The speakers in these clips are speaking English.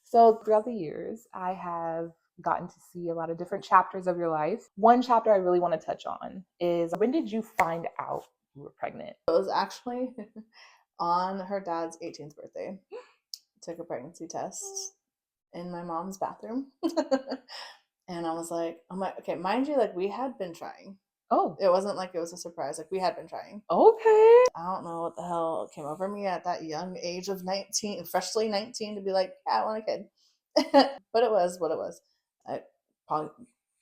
So throughout the years, I have gotten to see a lot of different chapters of your life. One chapter I really want to touch on is, when did you find out you were pregnant? It was actually on her dad's 18th birthday. Took a pregnancy test in my mom's bathroom. And I was like, okay, mind you, like we had been trying. Oh, It wasn't like it was a surprise. Like we had been trying. okay. I don't know what the hell came over me at that young age of 19, freshly 19, to be like, yeah, I want a kid. But it was what it was. I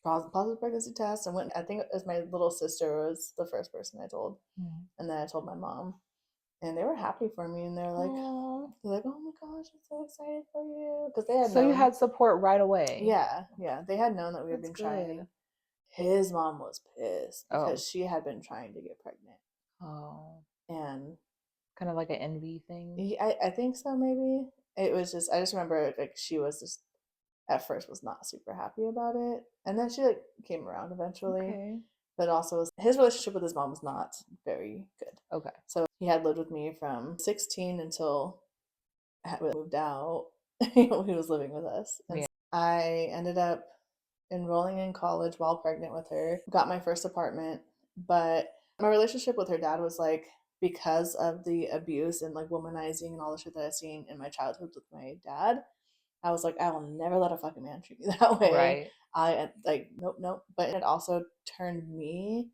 positive pregnancy test. I think it was my little sister was the first person I told. And then I told my mom. And they were happy for me. And they're like, oh my gosh, I'm so excited for you. Because they had So you had support right away. Yeah. They had known that we had been That's trying. good. His mom was pissed because Oh. she had been trying to get pregnant. Oh. And kind of like an envy thing. I think so, maybe. It was just, I just remember like she was just, at first was not super happy about it. And then she like came around eventually. Okay. But also his relationship with his mom was not very good. Okay. So he had lived with me from 16 until we moved out. He was living with us. And so I ended up enrolling in college while pregnant with her. Got my first apartment, but my relationship with her dad was like, because of the abuse and like womanizing and all the shit that I've seen in my childhood with my dad, I was like, I will never let a fucking man treat me that way. Right. I like, nope. But it also turned me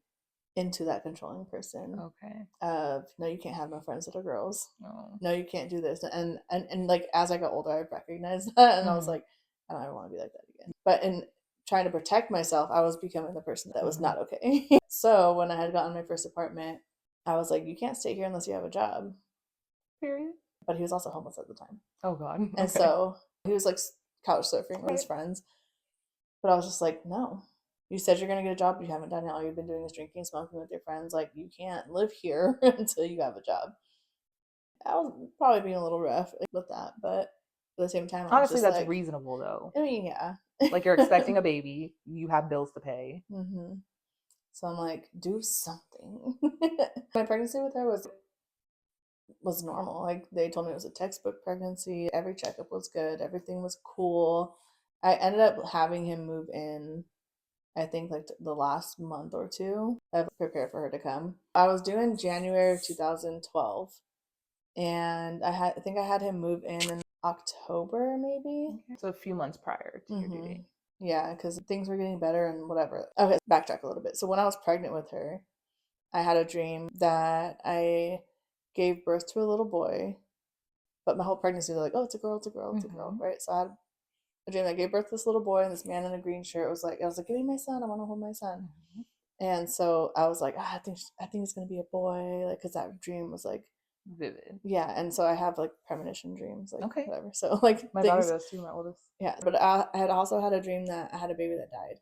into that controlling person. Okay. Of, no, you can't have no friends that are girls. Oh. No, you can't do this. And like as I got older, I recognized that, and I was like, I don't ever want to be like that again. But in trying to protect myself, I was becoming the person that was not okay. So when I had gotten my first apartment, I was like, you can't stay here unless you have a job. Period. But he was also homeless at the time. Oh God. Okay. And so he was like couch surfing with his friends. But I was just like, no. You said you're gonna get a job, but you haven't done it. All you've been doing is drinking, smoking with your friends. Like, you can't live here until you have a job. I was probably being a little rough with that, but at the same time, honestly, that's like, reasonable though. I mean, yeah. Like, you're expecting a baby, you have bills to pay. Mm-hmm. So I'm like, do something. My pregnancy with her was normal. Like, they told me it was a textbook pregnancy. Every checkup was good. Everything was cool. I ended up having him move in, I think, like the last month or two. I've prepared for her to come. I was due in January of 2012, and I think I had him move in October, maybe. Okay. So a few months prior to your due date. Yeah, because things were getting better and whatever. Okay, backtrack a little bit. So when I was pregnant with her, I had a dream that I gave birth to a little boy, but my whole pregnancy, they're like, oh, it's a girl, it's a girl, it's a girl, right? So I had a dream I gave birth to this little boy, and this man in a green shirt was like, I was like, give me my son, I want to hold my son. And so I was like, I think it's gonna be a boy, like, because that dream was like vivid. Yeah, and so I have like premonition dreams, like okay, whatever. So like my daughter does too, my oldest. Yeah, but I had also had a dream that I had a baby that died.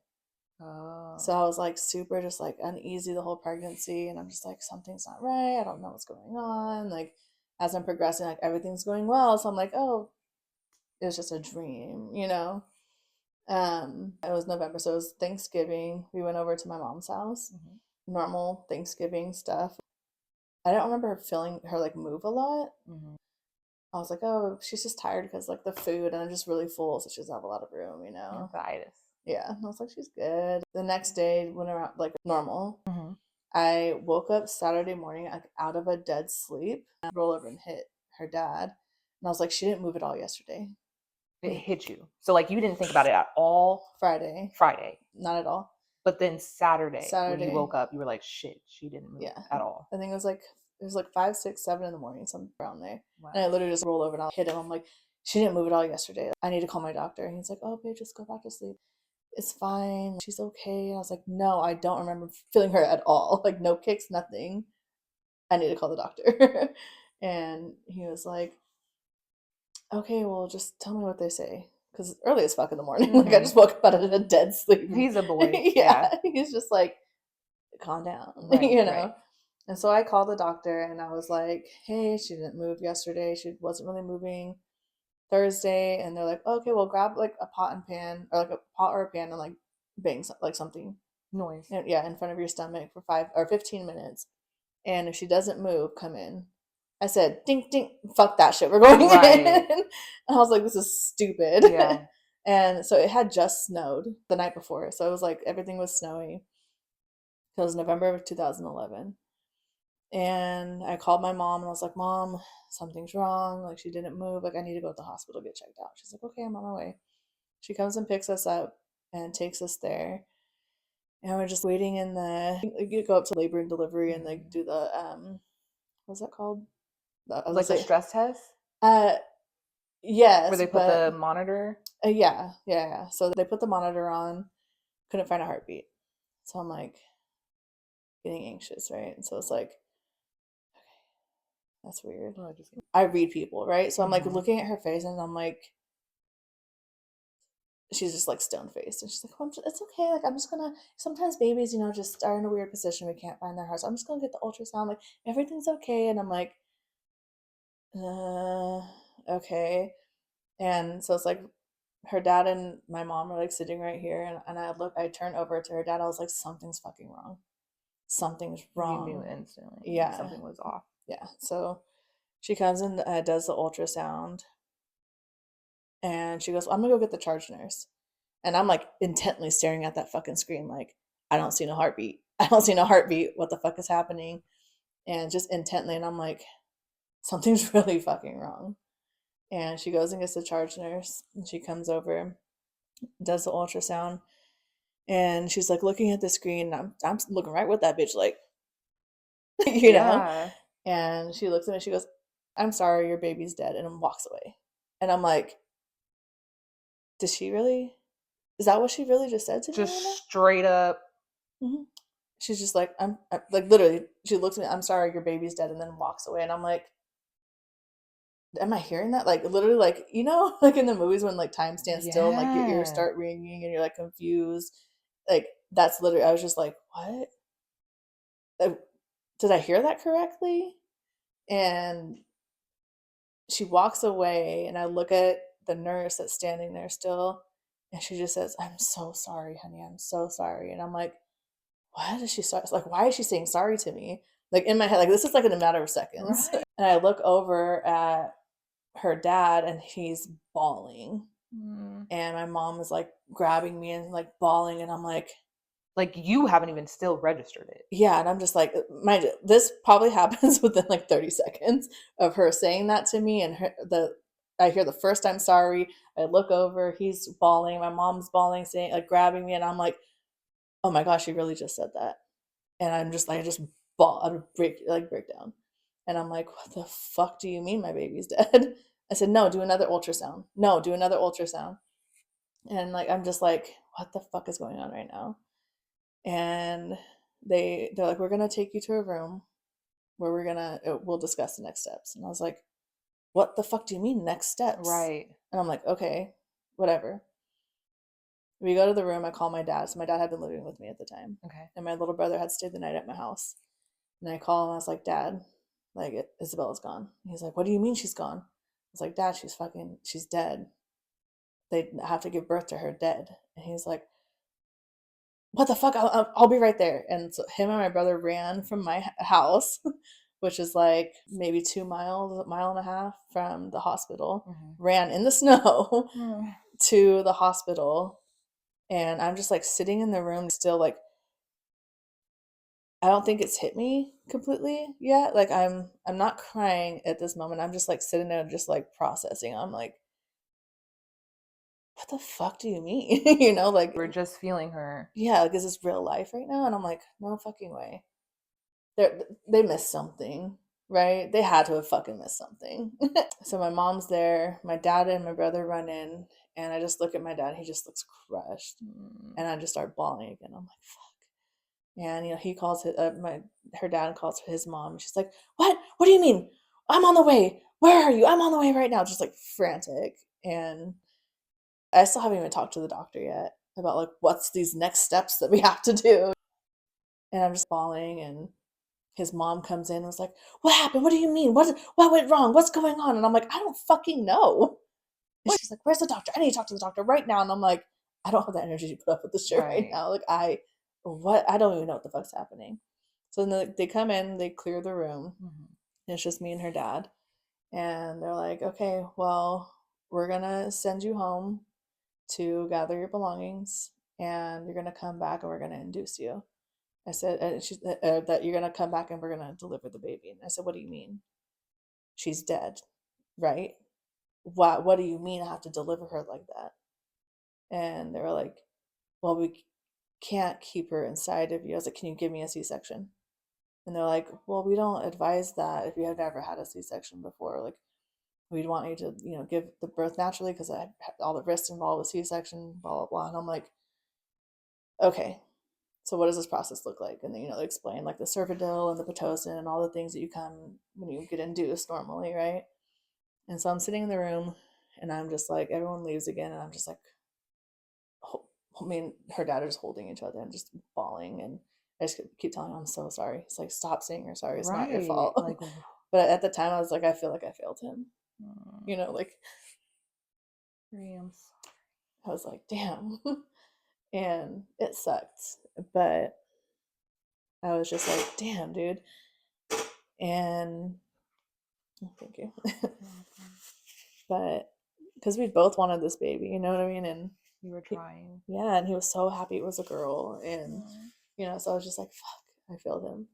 Oh. So I was like super just like uneasy the whole pregnancy, and I'm just like, something's not right. I don't know what's going on. Like as I'm progressing, like everything's going well. So I'm like, oh, it was just a dream, you know? It was November, so it was Thanksgiving. We went over to my mom's house. Normal Thanksgiving stuff. I don't remember feeling her like move a lot. I was like, oh, she's just tired because like the food, and I'm just really full, so she doesn't have a lot of room, you know? Anxieties. Yeah. And I was like, she's good. The next day went around like normal. I woke up Saturday morning like out of a dead sleep, roll over and hit her dad. And I was like, she didn't move at all yesterday. It hit you. So like you didn't think about it at all. Friday. Not at all. But then Saturday, when you woke up, you were like, shit, she didn't move at all. I think it was like 5, 6, 7 in the morning, something around there. Wow. And I literally just roll over and I'll hit him. I'm like, she didn't move at all yesterday. I need to call my doctor. And he's like, oh, babe, just go back to sleep. It's fine. She's okay. And I was like, no, I don't remember feeling her at all. Like no kicks, nothing. I need to call the doctor. And he was like, okay, well, just tell me what they say. Because early as fuck in the morning. Like I just woke up out of a dead sleep. He's a boy. Yeah. He's just like, calm down. Right, you know? Right. And so I called the doctor and I was like, hey, she didn't move yesterday. She wasn't really moving Thursday. And they're like, okay, well, grab like a pot and pan, or like a pot or a pan, and like bang like something. Noise. Yeah, in front of your stomach for 5 or 15 minutes. And if she doesn't move, come in. I said, ding, ding, fuck that shit. We're going Right. in. And I was like, this is stupid. Yeah. And so it had just snowed the night before. So it was like everything was snowy. It was November of 2011. And I called my mom and I was like, Mom, something's wrong. Like, she didn't move. Like, I need to go to the hospital, get checked out. She's like, okay, I'm on my way. She comes and picks us up and takes us there. And we're just waiting in you go up to labor and delivery and like do the, what's that called? Like the stress test? Yes. Where they put the monitor? Yeah. So they put the monitor on, couldn't find a heartbeat. So I'm like getting anxious, right? And so it's like, okay, that's weird. I read people, right? So I'm like looking at her face and I'm like, she's just like stone faced. And she's like, oh, it's okay. Like, I'm just gonna, sometimes babies, just are in a weird position. We can't find their heart. So I'm just gonna get the ultrasound. Like, everything's okay. And I'm like, okay. And so it's like her dad and my mom are like sitting right here. And I turn over to her dad. I was like, something's fucking wrong. Something's wrong. You knew instantly. Yeah. Something was off. Yeah. So she comes and does the ultrasound. And she goes, well, I'm gonna go get the charge nurse. And I'm like intently staring at that fucking screen, like, I don't see no heartbeat. I don't see no heartbeat. What the fuck is happening? And just intently, and I'm like, something's really fucking wrong. And she goes and gets the charge nurse, and she comes over, does the ultrasound, and she's like looking at the screen. And I'm looking right with that bitch, like, you know. And she looks at me. She goes, "I'm sorry, your baby's dead," and walks away. And I'm like, did she really? Is that what she really just said to me? Just straight up. Mm-hmm. She's just like, I'm like, literally, she looks at me, I'm sorry, your baby's dead, and then walks away. And I'm like, am I hearing that? Like, literally, like, like in the movies when like time stands still and like your ears start ringing and you're like confused. Like, that's literally, I was just like, what? Did I hear that correctly? And she walks away, and I look at the nurse that's standing there still, and she just says, I'm so sorry, honey. I'm so sorry. And I'm like, what is she sorry? Like, why is she saying sorry to me? Like, in my head, like, this is like in a matter of seconds. Right. And I look over at her dad, and he's bawling. And my mom is like grabbing me and like bawling, and I'm like, you haven't even still registered it. Yeah. And I'm just like, mind you, this probably happens within like 30 seconds of her saying that to me. And I hear the first I'm sorry. I look over, he's bawling, my mom's bawling, saying, like, grabbing me, and I'm like, oh my gosh, she really just said that. And I'm just like, I just bawl, I break down. And I'm like, what the fuck do you mean my baby's dead? I said, no, do another ultrasound. No, do another ultrasound. And like, I'm just like, what the fuck is going on right now? And they're like, we're gonna take you to a room where we'll discuss the next steps. And I was like, what the fuck do you mean next steps? Right. And I'm like, okay, whatever. We go to the room. I call my dad. So my dad had been living with me at the time. Okay. And my little brother had stayed the night at my house. And I call and I was like, Dad, like, Isabella's gone. And he's like, what do you mean she's gone? I was like, Dad, she's dead. They have to give birth to her dead. And he's like, what the fuck? I'll be right there. And so him and my brother ran from my house, which is like maybe 2 miles, a mile and a half from the hospital, ran in the snow to the hospital. And I'm just like sitting in the room still, like, I don't think it's hit me completely yet. Like, I'm not crying at this moment. I'm just like sitting there just like processing. I'm like, what the fuck do you mean? Like, we're just feeling her. Yeah, like, is this real life right now? And I'm like, no fucking way. They missed something, right? They had to have fucking missed something. So my mom's there, my dad and my brother run in, and I just look at my dad, he just looks crushed. And I just start bawling again. I'm like, fuck. And he calls her dad calls his mom. She's like, what do you mean? I'm on the way. Where are you? I'm on the way right now. Just like frantic. And I still haven't even talked to the doctor yet about like what's these next steps that we have to do. And I'm just bawling, and his mom comes in and was like, what happened? What do you mean? What went wrong? What's going on? And I'm like, I don't fucking know. And she's like, where's the doctor? I need to talk to the doctor right now. And I'm like, I don't have the energy to put up with this shit right now. Like, I don't even know what the fuck's happening. So then they come in, they clear the room, It's just me and her dad. And they're like, okay, well, we're going to send you home to gather your belongings, and you're going to come back and we're going to induce you. I said, that you're going to come back and we're going to deliver the baby. And I said, what do you mean? She's dead, right? What do you mean I have to deliver her like that? And they were like, well, we can't keep her inside of you. I was like, can you give me a C-section? And they're like, well, we don't advise that if you have never had a C-section before. Like, we'd want you to, give the birth naturally because I had all the risks involved with C-section, blah, blah, blah. And I'm like, okay, so what does this process look like? And then, they explain like the Cervidil and the Pitocin and all the things that you come when you get induced normally, right? And so I'm sitting in the room and I'm just like, everyone leaves again. And I'm just like, me and her dad are just holding each other and just bawling. And I just keep telling him, I'm so sorry. It's like, stop saying you're sorry. It's not your fault. Like, but at the time I was like, I feel like I failed him. Like, I was like, damn. And it sucked. But I was just like, damn, dude. And thank you. But because we both wanted this baby, you know what I mean? And you were trying. Yeah, and he was so happy it was a girl. And, so I was just like, fuck, I failed him.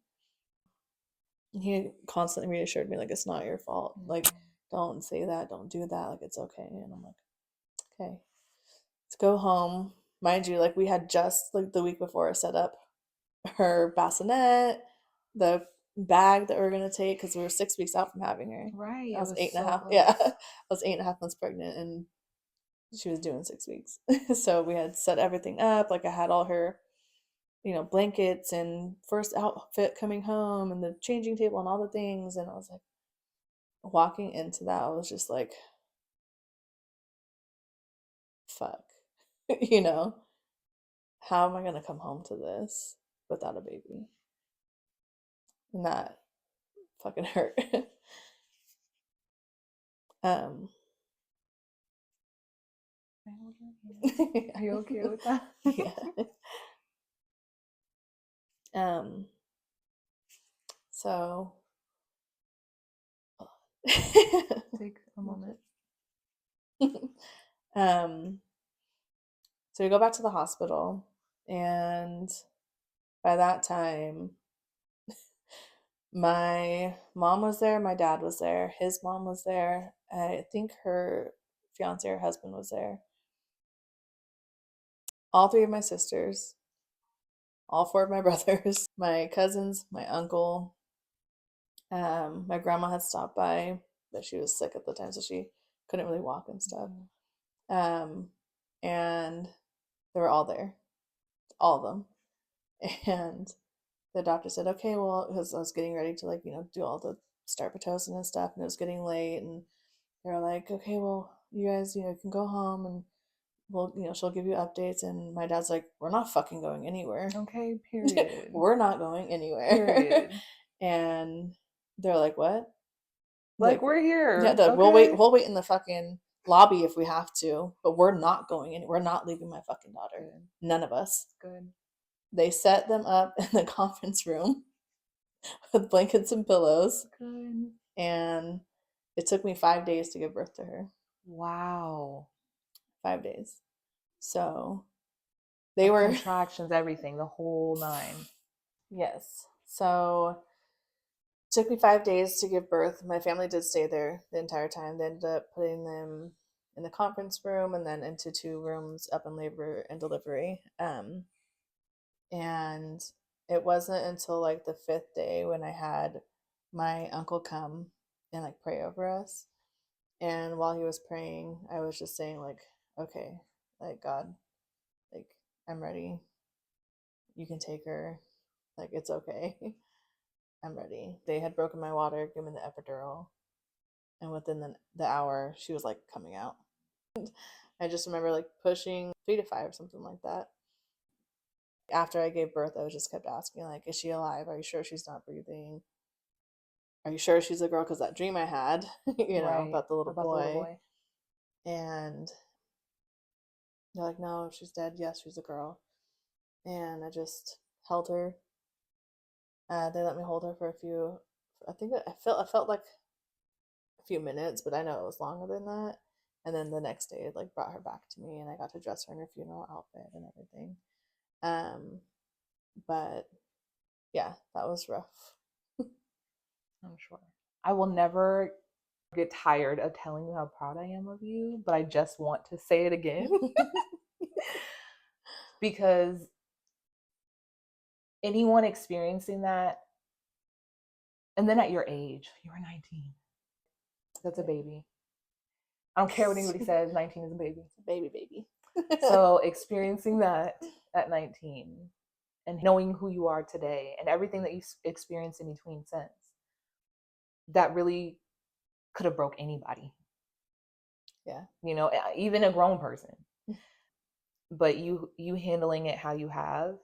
And he constantly reassured me, like, it's not your fault. Like, don't say that. Don't do that. Like, it's okay. And I'm like, okay, let's go home. Mind you, like, we had just, like, the week before set up her bassinet, the bag that we are going to take, because we were 6 weeks out from having her. Right. I was 8 and a so half. close. Yeah. I was 8.5 months pregnant, and she was due in 6 weeks. So we had set everything up. Like, I had all her, blankets and first outfit coming home and the changing table and all the things. And I was like, walking into that, I was just like, fuck, how am I going to come home to this without a baby? And that fucking hurt. Are you okay with that? Yeah. So take a moment. So we go back to the hospital, and by that time, my mom was there, my dad was there, his mom was there, I think her fiance or husband was there. All 3 of my sisters, all 4 of my brothers, my cousins, my uncle. My grandma had stopped by, but she was sick at the time, so she couldn't really walk and stuff. And they were all there, all of them. And the doctor said, okay, well, because I was getting ready to do all the start Pitocin and stuff, and it was getting late, and they were like, okay, well, you guys, can go home, and we'll, she'll give you updates. And my dad's like, we're not fucking going anywhere. Okay, period. We're not going anywhere. Period. And they're like, what? Like, we're here. Yeah, okay. we'll wait in the fucking lobby if we have to, but we're not going anywhere. We're not leaving my fucking daughter. Good. None of us. Good. They set them up in the conference room with blankets and pillows. Good. And it took me 5 days to give birth to her. Wow. 5 days. So they were contractions, everything, the whole 9. Yes. So it took me 5 days to give birth. My family did stay there the entire time. They ended up putting them in the conference room and then into 2 rooms up in labor and delivery. And it wasn't until like the 5th day when I had my uncle come and like pray over us. And while he was praying, I was just saying like, okay, like, God, like, I'm ready. You can take her. Like, it's okay. I'm ready. They had broken my water, given the epidural. And within the hour, she was like coming out. I just remember like pushing 3 to 5 or something like that. After I gave birth, I just kept asking, like, is she alive? Are you sure she's not breathing? Are you sure she's a girl? Because that dream I had, about the little boy. And they're like, no, she's dead. Yes, she's a girl. And I just held her. They let me hold her for a few I think I felt like a few minutes, but I know it was longer than that. And then the next day, it like brought her back to me, and I got to dress her in her funeral outfit and everything. But yeah, that was rough. I'm sure. I will never get tired of telling you how proud I am of you, but I just want to say it again. Because anyone experiencing that, and then at your age, you were 19. That's a baby. I don't care what anybody says, 19 is a baby. Baby. So experiencing that at 19 and knowing who you are today and everything that you experienced in between since, that really could have broke anybody. Yeah. You know, even a grown person. But you handling it how you have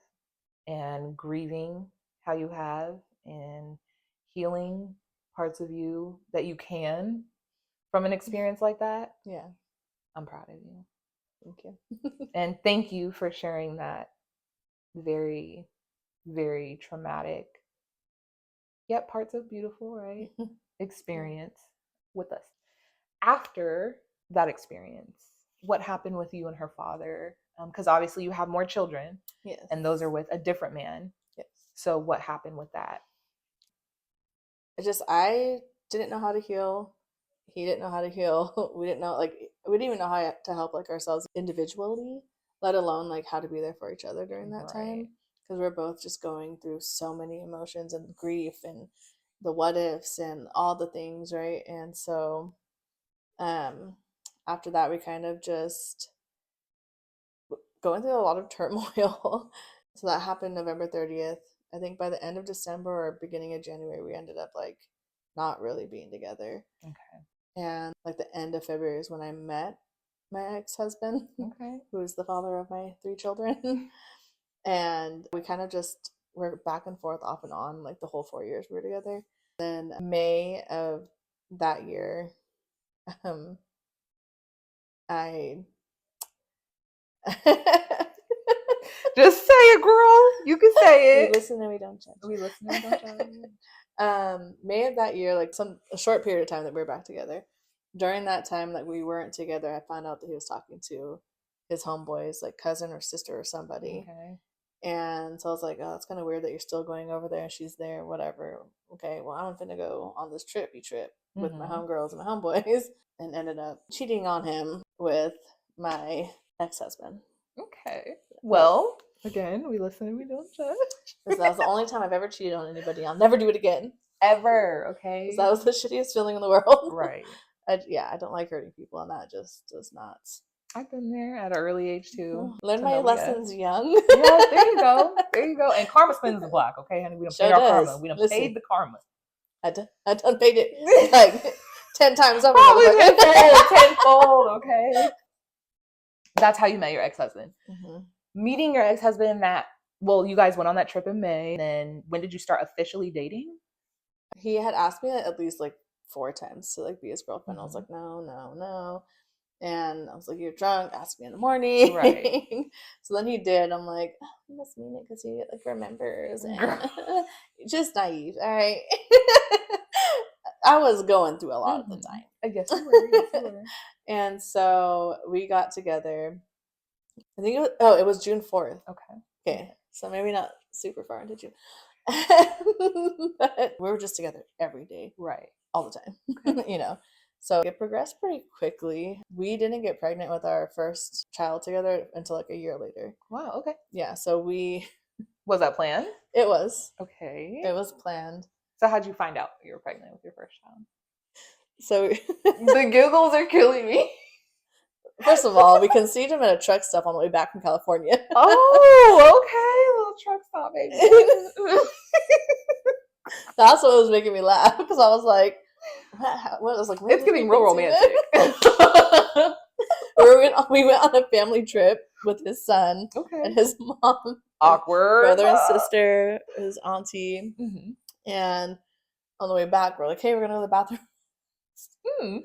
and grieving how you have and healing parts of you that you can from an experience like that. Yeah. I'm proud of you. Thank you. And thank you for sharing that very, very traumatic, yet parts of beautiful, right? experience with us. After that experience, what happened with you and her father? Because obviously you have more children. Yes. And those are with a different man. Yes. So what happened with that? I didn't know how to heal. He didn't know how to heal. We didn't know, we didn't even know how to help ourselves individually, let alone how to be there for each other during that time. Because we're both just going through so many emotions and grief and the what ifs and all the things, right? And so after that, we kind of just going through a lot of turmoil. So that happened November 30th. I think by the end of December or beginning of January, we ended up not really being together. Okay. And the end of February is when I met my ex-husband, who is the father of my 3 children. And we kind of just were back and forth off and on the whole 4 years we were together. Then May of that year, I just say it, girl. You can say it. We listen and we don't judge. We listen and we don't judge. May of that year, a short period of time that we were back together. During that time that we weren't together, I found out that he was talking to his homeboys, cousin or sister or somebody. Okay. And so I was like, oh, that's kind of weird that you're still going over there and she's there, whatever. Okay, well, I'm finna go on this trippy trip with my homegirls and my homeboys, and ended up cheating on him with my ex-husband. Okay. Well, again, we listen and we don't judge. That was the only time I've ever cheated on anybody. I'll never do it again. Ever, okay? Because that was the shittiest feeling in the world. Right. I don't like hurting people, and that just does not. I've been there at an early age too. Learn my lessons young. Yeah, there you go. There you go. And karma spins the block, okay, honey? We done paid our karma. We done paid the karma. I done paid it 10 times over. Probably tenfold, okay? That's how you met your ex-husband. Mm-hmm. Meeting your ex-husband you guys went on that trip in May. And then when did you start officially dating? He had asked me at least 4 times to be his girlfriend. I was like, no. And I was like, you're drunk, ask me in the morning. Right. So then he did. I'm like, oh, he must mean it because he remembers. And just naive, all right? I was going through a lot at the time. I guess you were. And so we got together. I think it was June 4th. Okay. So maybe not super far into June. But we were just together every day. Right. All the time. Okay. So it progressed pretty quickly. We didn't get pregnant with our first child together until a year later. Wow, okay. Yeah, so Was that planned? It was. Okay. It was planned. So how'd you find out you were pregnant with your first child? So the giggles are killing me. First of all, we conceived him at a truck stop on the way back from California. Oh, okay. Little truck stop, baby. That's what was making me laugh, because I was like, what? I was like, it's getting real romantic. We went on a family trip with his son and his mom. Awkward. Brother and sister, his auntie. Mm-hmm. And on the way back, we're like, hey, we're going to go to the bathroom.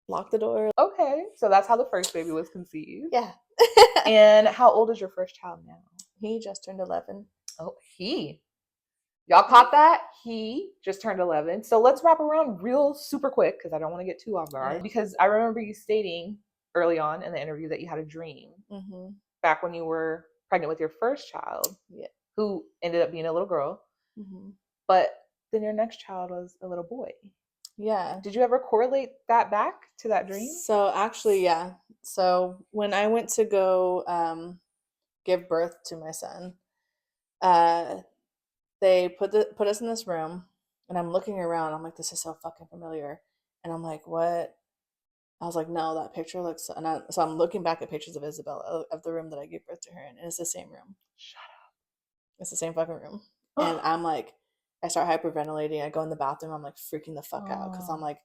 Lock the door. Okay. So that's how the first baby was conceived. Yeah. And how old is your first child now? He just turned 11. Oh, Y'all caught that? He just turned 11. So let's wrap around real super quick because I don't want to get too off guard. Yeah. Because I remember you stating early on in the interview that you had a dream back when you were pregnant with your first child, who ended up being a little girl. But then your next child was a little boy. Yeah. Did you ever correlate that back to that dream? So actually, yeah. So when I went to go give birth to my son, they put us in this room, and I'm looking around. I'm like, this is so fucking familiar, and I'm like, what? I was like, no, that picture looks. So I'm looking back at pictures of Isabella of the room that I gave birth to her in, and it's the same room. Shut up. It's the same fucking room, and I'm like, I start hyperventilating. I go in the bathroom. I'm like freaking the fuck out because I'm like,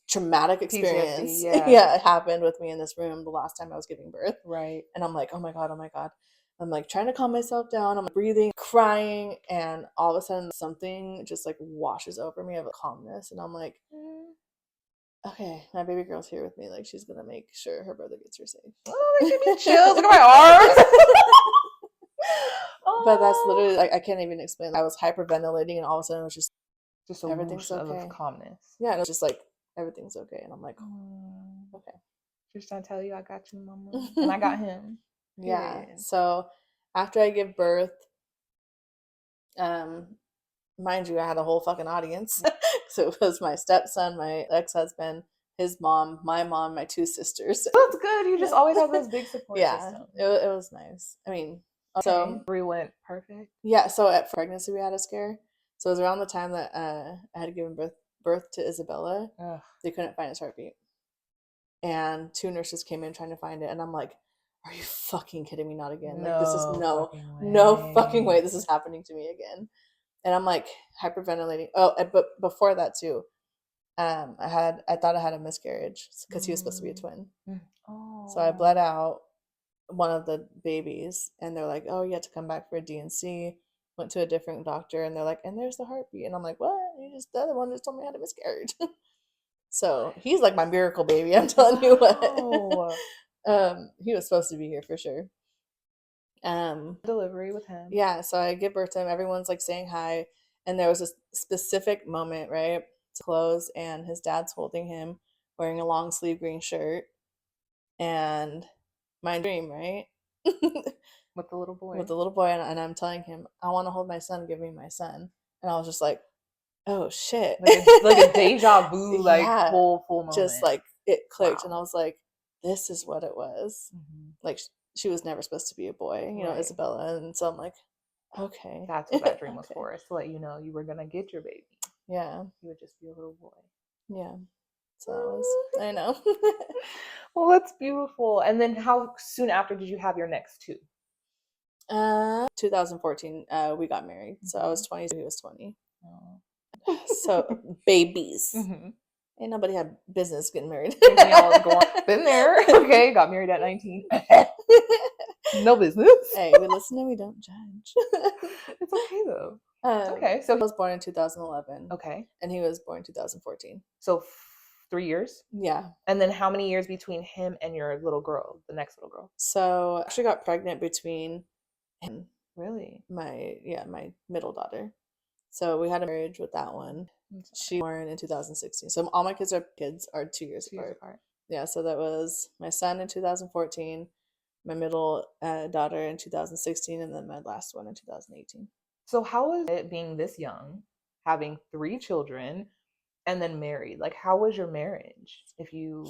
traumatic experience. PTSD, Yeah, it happened with me in this room the last time I was giving birth. Right. And I'm like, oh my god, oh my god. I'm like trying to calm myself down. I'm like, breathing, crying, and all of a sudden something just like washes over me of a calmness, and I'm like, okay, my baby girl's here with me. Like, she's gonna make sure her brother gets her safe. Oh, that gave me chills. Look at my arms. But that's literally like, I can't even explain. I was hyperventilating, and all of a sudden it was just a everything's okay. of calmness. Yeah, and it was just like everything's okay, and I'm like, okay. Just trying to tell you, I got you, mama, and I got him. Yeah. So after I give birth, mind you, I had a whole fucking audience. So it was my stepson, my ex-husband, his mom, my two sisters. That's good. You just always have this big support system. It was nice. I mean, okay. So we went perfect. Yeah. So at pregnancy, we had a scare. So it was around the time that I had given birth to Isabella. Ugh. They couldn't find his heartbeat, and 2 nurses came in trying to find it, and I'm like, are you fucking kidding me? Not again. Like, this is no fucking way this is happening to me again. And I'm like hyperventilating. Oh, but before that too, I thought I had a miscarriage because he was supposed to be a twin. Oh. So I bled out one of the babies, and they're like, oh, you have to come back for a D&C. Went to a different doctor, and they're like, and there's the heartbeat. And I'm like, what? The other one just told me I had a miscarriage. So he's like my miracle baby. I'm telling you what. He was supposed to be here for sure. Delivery with him. Yeah, so I give birth to him. Everyone's like saying hi, and there was a specific moment, right? To close, and his dad's holding him, wearing a long sleeve green shirt, and my dream, right? With the little boy. With the little boy, and I'm telling him, I want to hold my son. Give me my son. And I was just like, oh shit, like a deja vu, like full moment. Just like it clicked, and I was like, this is what it was. Like, she was never supposed to be a boy, you know, Isabella. And so I'm like, okay, that's what that dream was for, is to let you know you were gonna get your baby. Yeah, he would just be a little boy. Yeah, so that was, I know. Well, that's beautiful. And then how soon after did you have your next two? 2014, we got married. So I was 20, so he was 20. Oh. So babies. Ain't nobody had business getting married. Been there. Okay, got married at 19. No business. Hey, we listen and we don't judge. It's okay though. It's okay. So I was born in 2011. Okay. And he was born in 2014. So 3 years? Yeah. And then how many years between him and your little girl, the next little girl? So I actually got pregnant between him. Really? My middle daughter. So we had a marriage with that one. She was born in 2016. So all my kids are 2 years apart. Yeah, so that was my son in 2014, my middle daughter in 2016, and then my last one in 2018. So how was it being this young, having 3 children, and then married? Like, how was your marriage? If you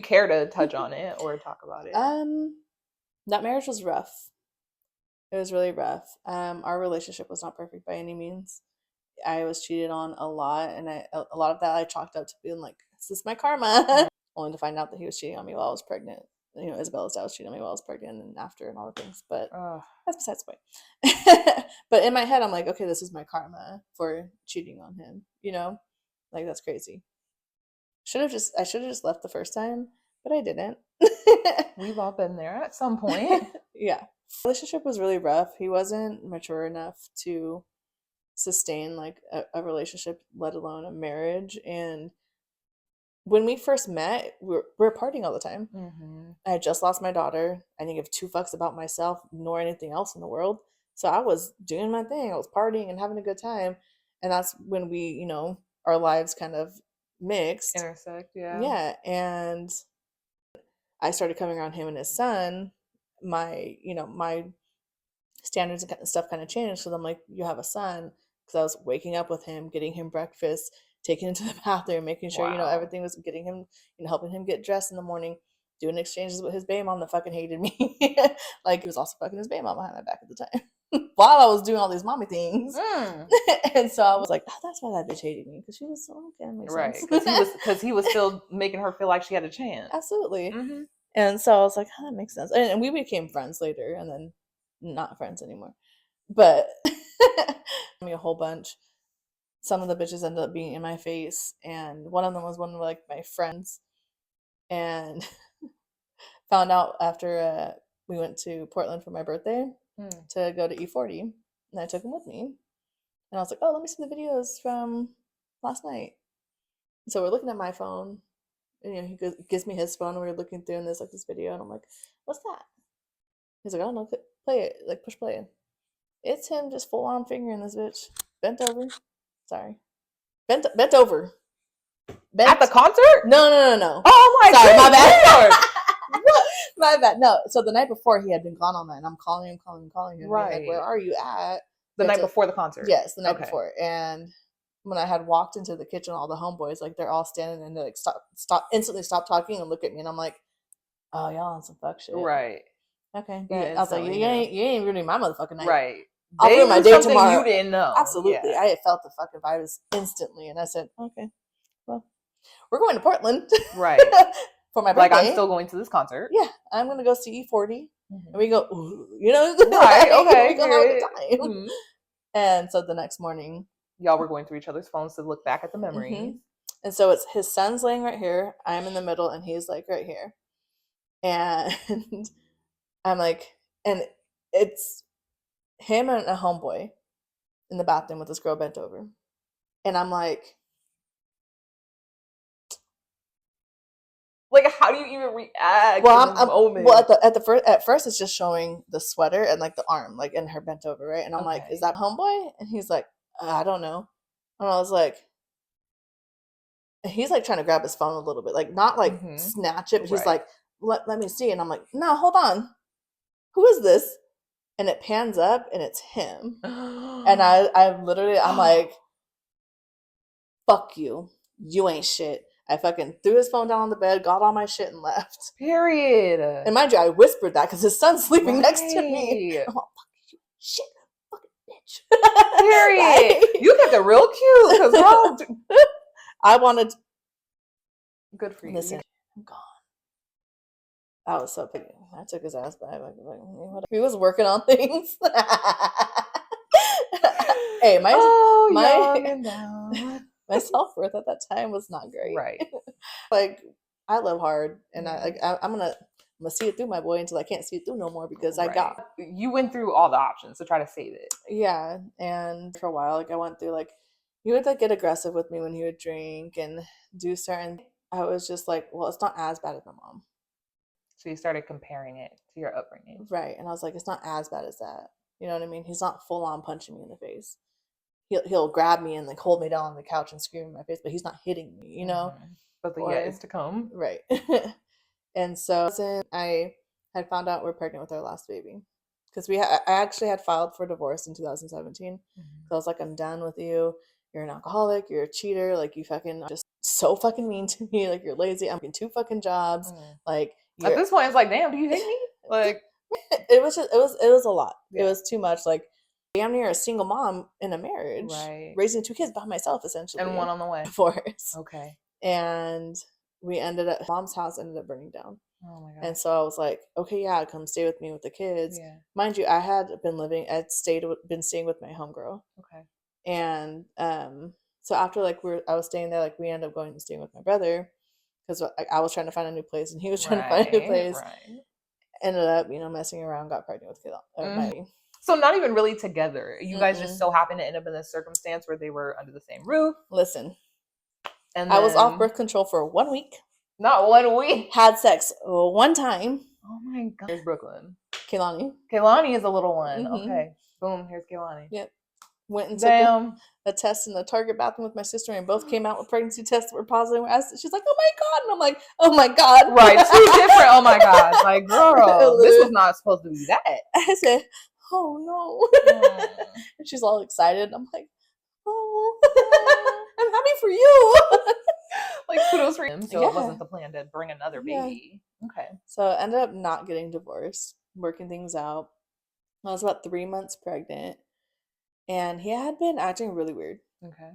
care to touch on it or talk about it. That marriage was rough. It was really rough. Our relationship was not perfect by any means. I was cheated on a lot, and a lot of that I chalked up to being like, this is my karma. Only to find out that he was cheating on me while I was pregnant. You know, Isabella's dad was cheating on me while I was pregnant and after and all the things. But that's besides the point. But in my head, I'm like, okay, this is my karma for cheating on him. You know? Like, that's crazy. I should have just left the first time, but I didn't. We've all been there at some point. Yeah. The relationship was really rough. He wasn't mature enough to sustain like a relationship, let alone a marriage. And when we first met, we were partying all the time. I had just lost my daughter. I didn't give 2 fucks about myself nor anything else in the world. So I was doing my thing. I was partying and having a good time. And that's when we, our lives kind of mixed. Intersect, yeah. Yeah. And I started coming around him and his son. My standards and stuff kind of changed. So I'm like, you have a son. Because I was waking up with him, getting him breakfast, taking him to the bathroom, making sure, Wow. everything was getting him, helping him get dressed in the morning, doing exchanges with his baby mom that fucking hated me. Like, he was also fucking his baby mom behind my back at the time while I was doing all these mommy things. And so I was like, oh, that's why that bitch hated me. Because she was so, okay, that makes right. sense. Because he was still making her feel like she had a chance. Absolutely. Mm-hmm. And so I was like, oh, that makes sense. And we became friends later, and then not friends anymore. But me a whole bunch. Some of the bitches ended up being in my face, and one of them was one of like my friends, and found out after we went to Portland for my birthday to go to E40, and I took him with me, and I was like, oh, let me see the videos from last night. So we're looking at my phone, and he gives me his phone, and we're looking through, and there's like this video, and I'm like, what's that? He's like, I don't know, play it, like push play. It's him just full on fingering this bitch, bent over. Sorry. Bent over. At the concert? No. Oh my Sorry, God. my bad. My bad. No. So the night before he had been gone all night, and I'm calling him, Right. Being like, where are you at? The night before the concert. Yes, the night before. And when I had walked into the kitchen, all the homeboys, like, they're all standing and they're like, instantly stop talking and look at me, and I'm like, oh, y'all on some fuck shit. Right. Okay. I was like, you ain't ruining my motherfucking night. Right. I'll ruin my day tomorrow. You didn't know. Absolutely. Yeah. I had felt the fucking vibes instantly, and I said, okay, well, we're going to Portland. Right. For my birthday. Like, I'm still going to this concert. Yeah. I'm going to go see E40. And we go, ooh, right, okay. We go have a good time. Mm-hmm. And so the next morning, y'all were going through each other's phones to look back at the memories. Mm-hmm. And so it's his son's laying right here. I'm in the middle, and he's like right here. And I'm like, and it's him and a homeboy in the bathroom with this girl bent over. And I'm like, how do you even react? Well, at first it's just showing the sweater and like the arm, like, and her bent over, right? And I'm like, is that homeboy? And he's like, I don't know. And I was like, he's like trying to grab his phone a little bit, like not like snatch it, but he's like, let me see. And I'm like, no, hold on, who is this? And it pans up, and it's him. And I'm like, fuck you, you ain't shit. I fucking threw his phone down on the bed, got all my shit, and left. Period. And mind you, I whispered that because his son's sleeping next to me. I'm like, fuck you, shit, fucking bitch. Period. Right? You kept it real cute, because I wanted. Good for you. Listen, I'm gone. I was so pissed. I took his ass back. Like, he was working on things. Hey, my self-worth at that time was not great. Right. Like, I live hard, and I'm gonna see it through, my boy, until I can't see it through no more, because you went through all the options to try to save it. Yeah. And for a while, like, I went through, like, he would like get aggressive with me when he would drink and do certain. I was just like, well, it's not as bad as my mom. So you started comparing it to your upbringing. Right. And I was like, it's not as bad as that. You know what I mean? He's not full on punching me in the face. He'll grab me and like hold me down on the couch and scream in my face, but he's not hitting me, you know? But the yet is to come. Right. And so I had found out we're pregnant with our last baby. Because I actually had filed for divorce in 2017. So I was like, I'm done with you. You're an alcoholic. You're a cheater. Like, you fucking just so fucking mean to me. Like, you're lazy. I'm getting 2 fucking jobs. Like, at this point, it's like, damn, do you hate me? Like, it was a lot. Yeah. It was too much. Like, damn near a single mom in a marriage, right? Raising 2 kids by myself, essentially, and one on the way. Divorce. Okay. And we ended up, mom's house ended up burning down. Oh my God. And so I was like, okay, yeah, come stay with me with the kids. Yeah. Mind you, I had been staying with my homegirl. Okay. And so after like I was staying there, like we ended up going and staying with my brother, because I was trying to find a new place and he was trying to find a new place. Right. Ended up, messing around, got pregnant with my. So not even really together. You guys just so happened to end up in this circumstance where they were under the same roof. Listen, and I was off birth control for 1 week. Not 1 week. Had sex 1 time. Oh my God. Here's Brooklyn. Kaylani. Kaylani is a little one. Mm-hmm. Okay. Boom. Here's Kaylani. Yep. Went and Damn. took a test in the Target bathroom with my sister, and both came out with pregnancy tests that were positive. She's like, "Oh my God," and I'm like, "Oh my God." Right. Two different. Oh my God. Like, girl, this was not supposed to be that. I said, "Oh no," and she's all excited. I'm like, "Oh, I'm happy for you." Like, kudos for him. So Yeah. it wasn't the plan to bring another baby. Yeah. Okay. So I ended up not getting divorced, working things out. I was about 3 months pregnant, and he had been acting really weird. Okay.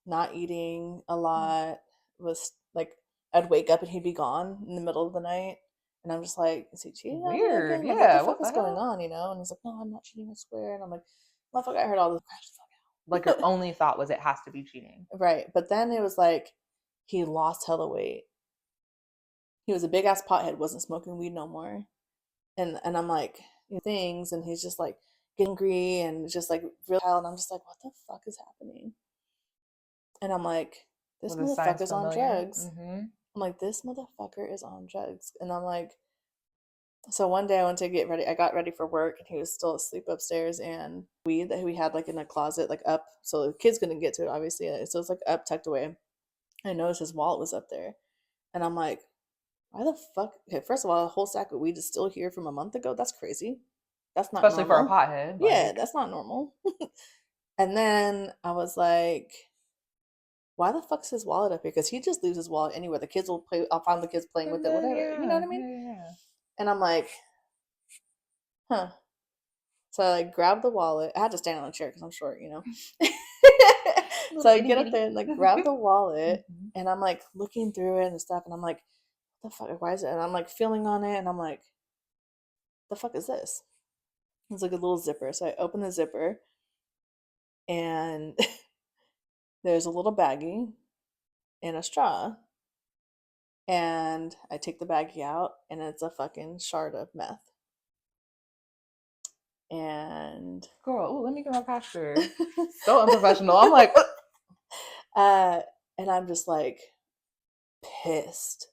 Not eating a lot. Was like, I'd wake up and he'd be gone in the middle of the night, and I'm just like, is he cheating on me Weird. again? Like, Yeah. what the fuck is going on? You know? And he's like, no, I'm not cheating. I swear. And I'm like, motherfucker, I heard all this. Like, your only thought was it has to be cheating. Right. But then it was like, he lost hella weight. He was a big ass pothead, wasn't smoking weed no more. And I'm like, things, and he's just like angry and just like real child. And I'm just like, what the fuck is happening? And I'm like, this motherfucker's on drugs. Mm-hmm. I'm like, this motherfucker is on drugs. And I'm like, so one day I went to get ready. I got ready for work, and he was still asleep upstairs. And weed that we had like in a closet, like up, so the kids couldn't get to it, obviously. So it's like up, tucked away. I noticed his wallet was up there, and I'm like, why the fuck? Okay, first of all, a whole sack of weed is still here from a month ago. That's crazy. That's not especially normal. for a pothead. Yeah, that's not normal. And then I was like, why the fuck's his wallet up here? Because he just leaves his wallet anywhere. The kids will play. I'll find the kids playing with it, whatever. Yeah, you know what I mean? Yeah. And I'm like, huh. So I grabbed the wallet. I had to stand on a chair because I'm short, you know. So I get up there and like grab the wallet, and I'm like looking through it and stuff, and I'm like, what the fuck? Why is it? And I'm like feeling on it, and I'm like, the fuck is this? It's like a little zipper. So I open the zipper, and there's a little baggie and a straw. And I take the baggie out, and it's a fucking shard of meth. And girl, ooh, let me get my posture. So unprofessional. I'm like, and I'm just like pissed.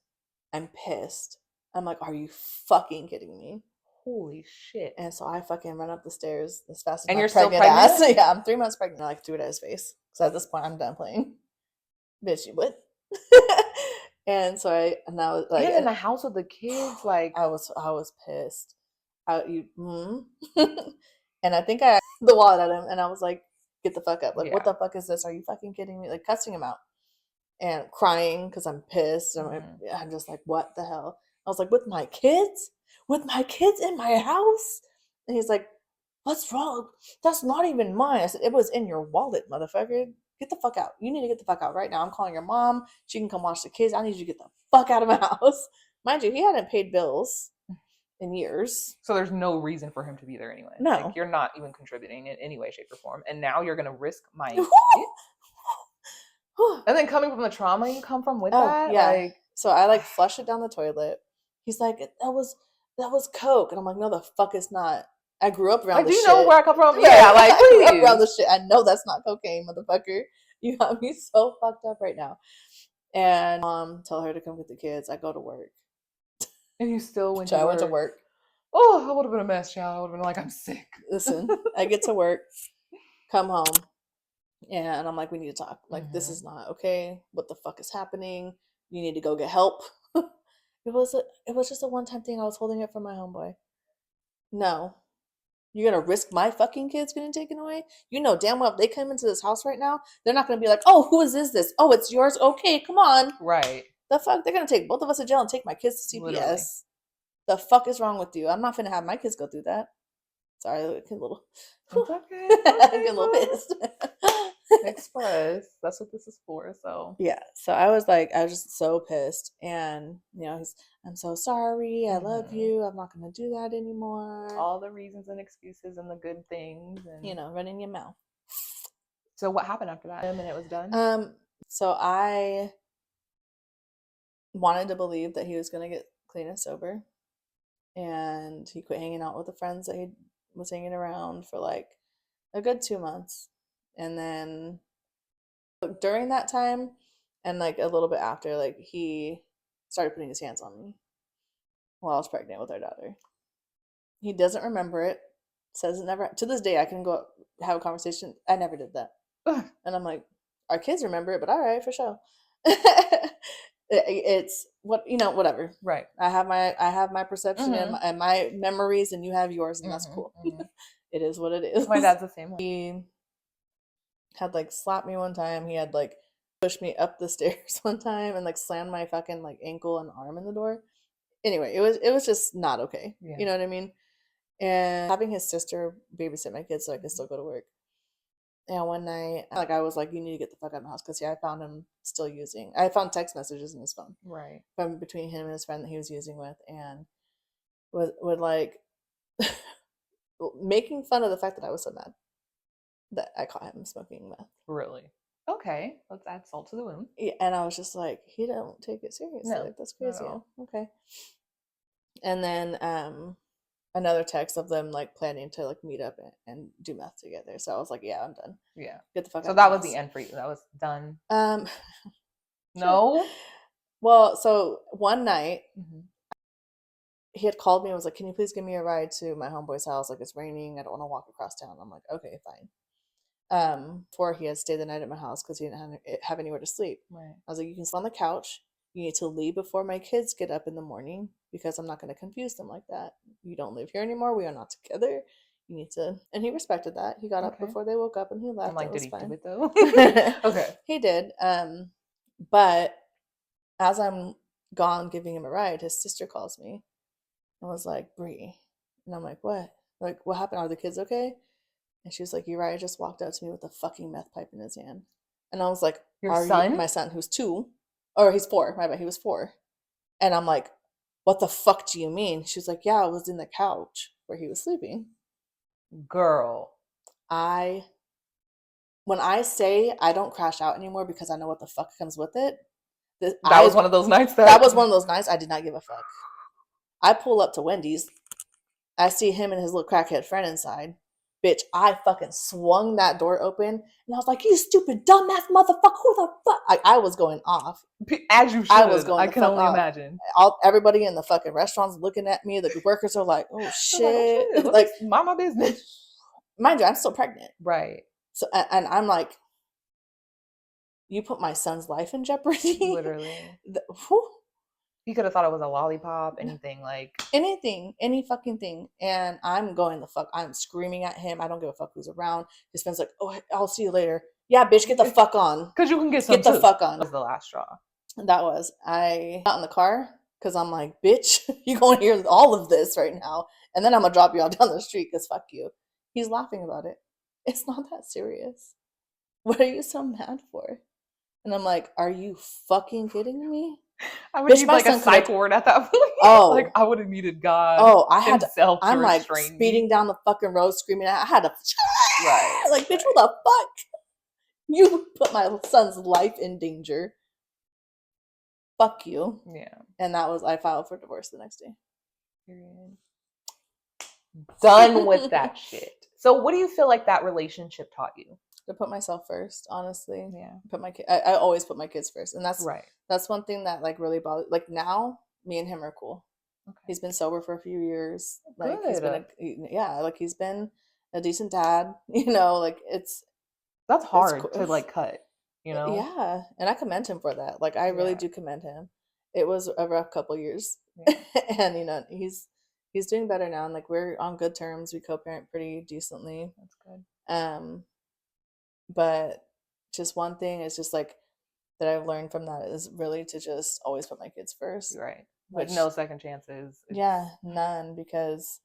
I'm pissed. I'm like, are you fucking kidding me? Holy shit. And so I fucking run up the stairs as fast as and my you're pregnant still pregnant? ass. Yeah, I'm 3 months pregnant. I like threw it at his face. So at this point, I'm done playing. Bitch, you what? And so I was like, and in the house with the kids, like I was pissed. And I think I the wallet at him, and I was like, get the fuck up. Like, what the fuck is this? Are you fucking kidding me? Like, cussing him out and crying because I'm pissed. I'm just like, what the hell? I was like, with my kids in my house? And he's like, what's wrong? That's not even mine. I said, it was in your wallet, motherfucker. Get the fuck out. You need to get the fuck out right now. I'm calling your mom. She can come watch the kids. I need you to get the fuck out of my house. Mind you, he hadn't paid bills in years. So there's no reason for him to be there anyway. No. Like, you're not even contributing in any way, shape, or form. And now you're going to risk my kids? And then coming from the trauma you come from with that? Yeah. Like, so I like flush it down the toilet. He's like, that was Coke. And I'm like, no, the fuck it's not. I grew up around like, the shit. Do you know where I come from? Yeah, like, I grew please. up around the shit. I know that's not cocaine, motherfucker. You got me so fucked up right now. And mom tell her to come get the kids. I go to work. And you still went So I went to work. Oh, I would have been a mess, child. I would have been like, I'm sick. Listen, I get to work, come home, and I'm like, we need to talk. Like, this is not okay. What the fuck is happening? You need to go get help. It was just a one-time thing. I was holding it for my homeboy. No. You're going to risk my fucking kids getting taken away? You know damn well if they come into this house right now, they're not going to be like, oh, who is this? Oh, it's yours? Okay, come on. Right. The fuck? They're going to take both of us to jail and take my kids to CPS. Literally. The fuck is wrong with you? I'm not finna have my kids go through that. Sorry, I get a little... Okay. I get a little pissed. Express. That's what this is for. So yeah. So I was just so pissed, and I'm so sorry. I love you. I'm not gonna do that anymore. All the reasons and excuses and the good things, and running your mouth. So what happened after that? And it was done. So I wanted to believe that he was gonna get clean and sober, and he quit hanging out with the friends that he was hanging around for like a good 2 months. And then during that time and like a little bit after, like he started putting his hands on me. while I was pregnant with our daughter. He doesn't remember it. Says it never. To this day, I can go have a conversation. I never did that. And I'm like, our kids remember it, but all right, for sure. It's whatever. Right. I have my perception and my memories, and you have yours, and that's cool. It is what it is. My dad's the same way. He had like slapped me one time. He had like pushed me up the stairs one time and like slammed my fucking like ankle and arm in the door. Anyway, it was just not okay. Yeah. You know what I mean? And having his sister babysit my kids so I could still go to work. And one night, like, I was like, you need to get the fuck out of the house, because I found him still using. I found text messages in his phone, right, from between him and his friend that he was using with, and would like making fun of the fact that I was so mad that I caught him smoking meth. Really? Okay, let's add salt to the wound. Yeah, and I was just like, he don't take it seriously. No, like, that's crazy. Okay. And then another text of them like planning to like meet up and do meth together. So I was like, yeah, I'm done. Yeah. Get the fuck out. So that was the end for you. That was done. No. Well, so one night he had called me and was like, can you please give me a ride to my homeboy's house? Like, it's raining. I don't want to walk across town. I'm like, okay, fine. Before he had stayed the night at my house because he didn't have anywhere to sleep. Right. I was like, you can sleep on the couch. You need to leave before my kids get up in the morning, because I'm not going to confuse them like that. You don't live here anymore. We are not together. You need to. And he respected that. He got up before they woke up and he left. I'm like, did he do it though? Okay. He did. But as I'm gone giving him a ride, his sister calls me and was like, Bree. And I'm like, what? Like, what happened? Are the kids okay? And she was like, Uriah just walked up to me with a fucking meth pipe in his hand. And I was like, your son? My son, who's 2. Or he's 4. My bad, he was 4. And I'm like, what the fuck do you mean? She was like, yeah, I was in the couch where he was sleeping. Girl. When I say I don't crash out anymore because I know what the fuck comes with it. That was one of those nights. That was one of those nights I did not give a fuck. I pull up to Wendy's. I see him and his little crackhead friend inside. Bitch, I fucking swung that door open and I was like, you stupid dumbass motherfucker, who the fuck? I was going off. As you should. I was going I can only imagine. Everybody in the fucking restaurants looking at me. The workers are like, oh shit. Like, mind my business. Mind you, I'm still pregnant. Right. So, and I'm like, you put my son's life in jeopardy? Literally. He could have thought it was a lollipop, anything, any fucking thing. And I'm going the fuck. I'm screaming at him. I don't give a fuck who's around. His friend's like, oh, I'll see you later. Yeah, bitch, get the fuck on. Because you can get some. Get the fuck on. That was the last straw. That was. I got in the car because I'm like, bitch, you're going to hear all of this right now. And then I'm going to drop you all down the street because fuck you. He's laughing about it. It's not that serious. What are you so mad for? And I'm like, are you fucking kidding me? I would need like a psych ward at that point. Oh, like I would have needed God. Oh, I had himself to. I'm like speeding down the fucking road, screaming. I had to. Right. Like, bitch, what the fuck? You put my son's life in danger. Fuck you. Yeah. And that was. I filed for divorce the next day. Period. Done with that shit. So, what do you feel like that relationship taught you? To put myself first, honestly. Yeah. Put my kid. I always put my kids first, and that's right. That's one thing that like really bothers. Like now, me and him are cool. Okay. He's been sober for a few years. Like good. He's been a decent dad. You know, like that's hard to like cut. You know. Yeah, and I commend him for that. Like I really do commend him. It was a rough couple years, and you know he's doing better now, and like we're on good terms. We co-parent pretty decently. That's good. But just one thing is just like that I've learned from that is really to just always put my kids first. Right. Like no second chances. Yeah, none, because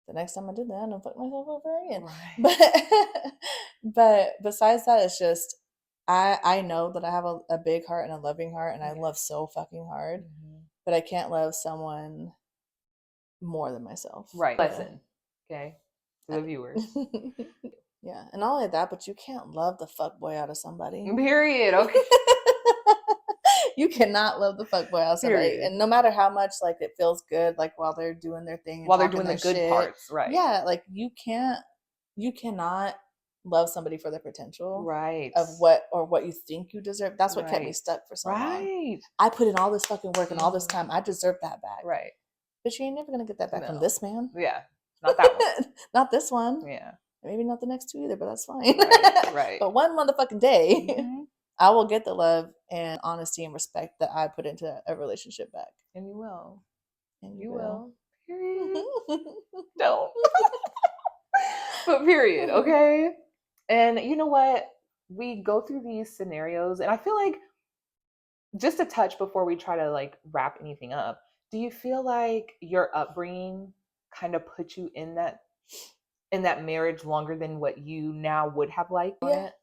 the next time I did that, I'm gonna fuck myself over again. Right. But besides that, it's just I know that I have a big heart and a loving heart, and I love so fucking hard. Mm-hmm. But I can't love someone more than myself. Right. Listen. Okay. To the viewers. Yeah, and not only that, but you can't love the fuckboy out of somebody. Period. Okay. You cannot love the fuckboy out of somebody. Period. And no matter how much like it feels good, like while they're doing their thing, while they're doing the good parts, right? Yeah, like you cannot love somebody for their potential Right. of what you think you deserve. That's what kept me Right. stuck for so long. Right. I put in all this fucking work and all this time. I deserve that back. Right. But you ain't never gonna get that back from No. this man. Yeah. Not that one. Not this one. Yeah. Maybe not the next two either, but that's fine. Right. Right. But one motherfucking day, Mhm. I will get the love and honesty and respect that I put into a relationship back. And you will. And You will. Period. will. Don't. But period. Okay. And you know what? We go through these scenarios, and I feel like just a touch before we try to like wrap anything up. Do you feel like your upbringing kind of put you in that marriage longer than what you now would have liked on Yeah, it?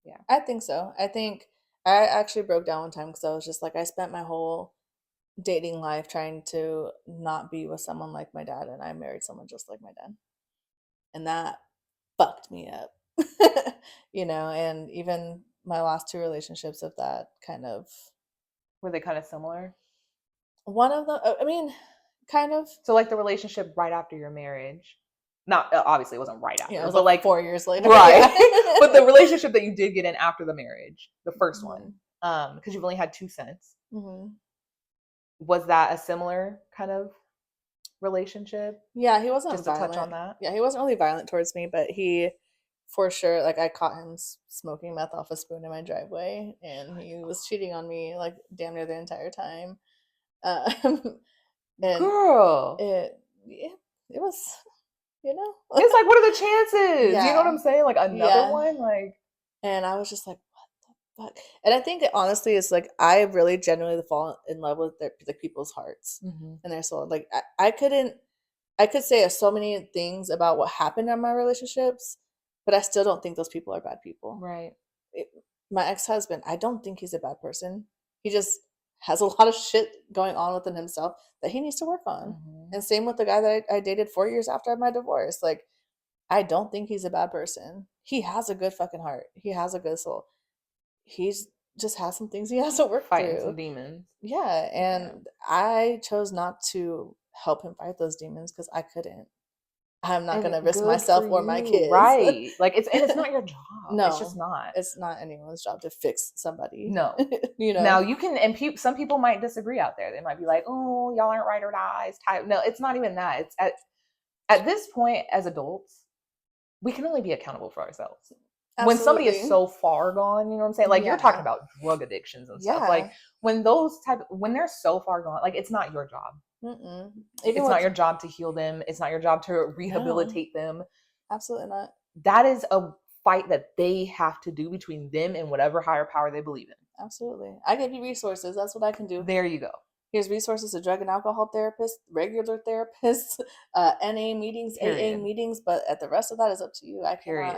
Yeah. I think so. I think I actually broke down one time because I was just like, I spent my whole dating life trying to not be with someone like my dad, and I married someone just like my dad. And that fucked me up. And even my last two relationships of that kind of Were they kind of similar? one of them, I mean, kind of. So like the relationship right after your marriage, not obviously it wasn't right Yeah, it after, was but like like 4 years later. right. Yeah. But the relationship that you did get in after the marriage, the first one, because you've only had two since, Mm-hmm. was that a similar kind of relationship? Yeah, he wasn't Just to touch violent. on that. Yeah, he wasn't really violent towards me, but he, for sure, like I caught him smoking meth off a spoon in my driveway, and he was cheating on me like damn near the entire time. Um, and Girl, it was, you know, it's like, what are the chances? You know what yeah, I'm saying? Like another yeah. one, like And I was just like, what the fuck? And I think that honestly, it's like I really genuinely fall in love with like people's hearts mhm. and their soul. Like I could say so many things about what happened in my relationships, but I still don't think those people are bad people. Right. It, my ex-husband, I don't think he's a bad person. He just has a lot of shit going on within himself that he needs to work on. Mhm. And same with the guy that I dated 4 years after my divorce. Like, I don't think he's a bad person. He has a good fucking heart. He has a good soul. He's just has some things he has to work Fighting through. some demons. Yeah, Yeah. and I chose not to help him fight those demons because I couldn't. I'm not And gonna risk good for myself or my you, kids. right? Like it's not your job. It's just No, not. it's not anyone's job to fix somebody. No. you Now know? you can, and some people might disagree out there. They might be like, "Oh, y'all aren't right or dies." Type. No, it's not even that. It's at this point as adults, we can only be accountable for ourselves. When somebody is Absolutely. so far gone, you know what I'm saying? Like you're talking Yeah. about drug addictions and stuff. Like Yeah. when they're so far gone, like it's not your job. Mm-mm. Even It's not with your job to heal them. It's not your job to no, rehabilitate them. absolutely not. That is a fight that they have to do between them and whatever higher power they believe in. Absolutely. I give you resources. That's what I can do. There you go. Here's resources to drug and alcohol therapists, regular therapists, NA meetings, AA Period. meetings, but at the rest of that is up to you. I cannot. Period.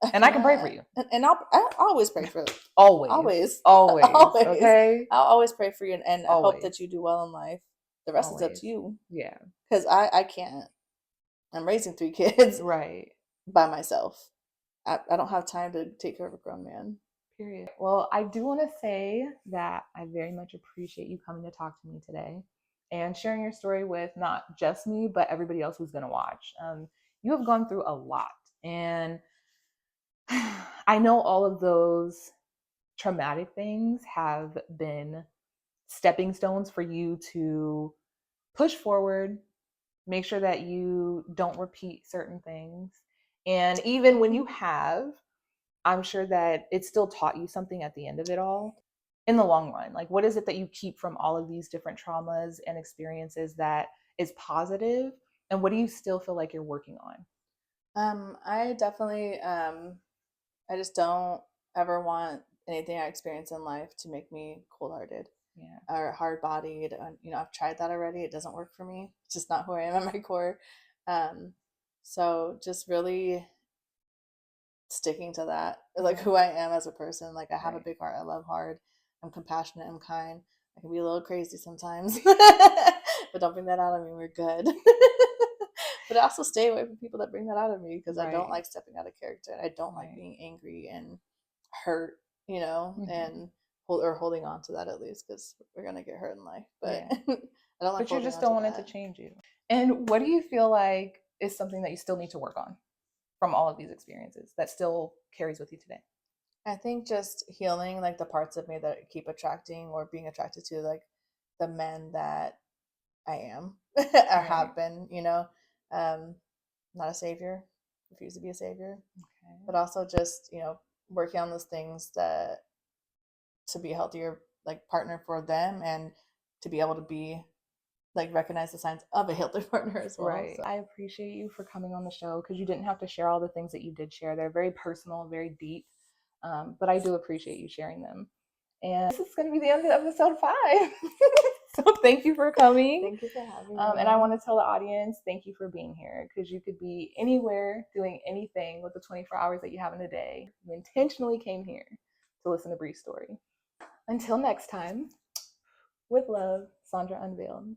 I And I can pray for cannot. you. And I always pray for you. Always. Always. Always. Always. Okay? I'll always pray for you and I hope that Always. you do well in life. The rest is up Always. to you. Yeah. Because I can't. I'm raising 3 kids Right. by myself. I don't have time to take care of a grown man. Period. Well, I do want to say that I very much appreciate you coming to talk to me today and sharing your story with not just me, but everybody else who's going to watch. You have gone through a lot. And I know all of those traumatic things have been stepping stones for you to push forward, make sure that you don't repeat certain things. And even when you have, I'm sure that it still taught you something at the end of it all in the long run. Like, what is it that you keep from all of these different traumas and experiences that is positive? And what do you still feel like you're working on? I definitely I just don't ever want anything I experience in life to make me cold hearted Yeah. or hard bodied. I've tried that already. It doesn't work for me. It's just not who I am at my core. Um, so just really sticking to that, like Okay. who I am as a person. Like I have a Right. big heart. I love hard. I'm compassionate. I'm kind. I can be a little crazy sometimes, but don't bring that out of me. We're good. But I also stay away from people that bring that out of me because I don't Right. like stepping out of character. I don't like Right. being angry and hurt, Mm-hmm. and holding on to that at least because we're gonna get hurt in life. But Yeah. I don't like But you holding just on don't to want it to that. change you. And what do you feel like is something that you still need to work on? from all of these experiences that still carries with you today? I think just healing like the parts of me that keep attracting or being attracted to like the men that I am or Right. have been, you know. Um, not a savior, refuse to be a savior, Okay. but also just, you know, working on those things that to be a healthier like partner for them and to be able to be like recognize the signs of a healthy partner as well. Right. So I appreciate you for coming on the show because you didn't have to share all the things that you did share. They're very personal, very deep, but I do appreciate you sharing them. And this is going to be the end of episode 5. So thank you for coming. thank you for having And I me. want to tell the audience, thank you for being here because you could be anywhere doing anything with the 24 hours that you have in a day. You intentionally came here to listen to Bree's story. Until next time, with love, Sandra Unveiled.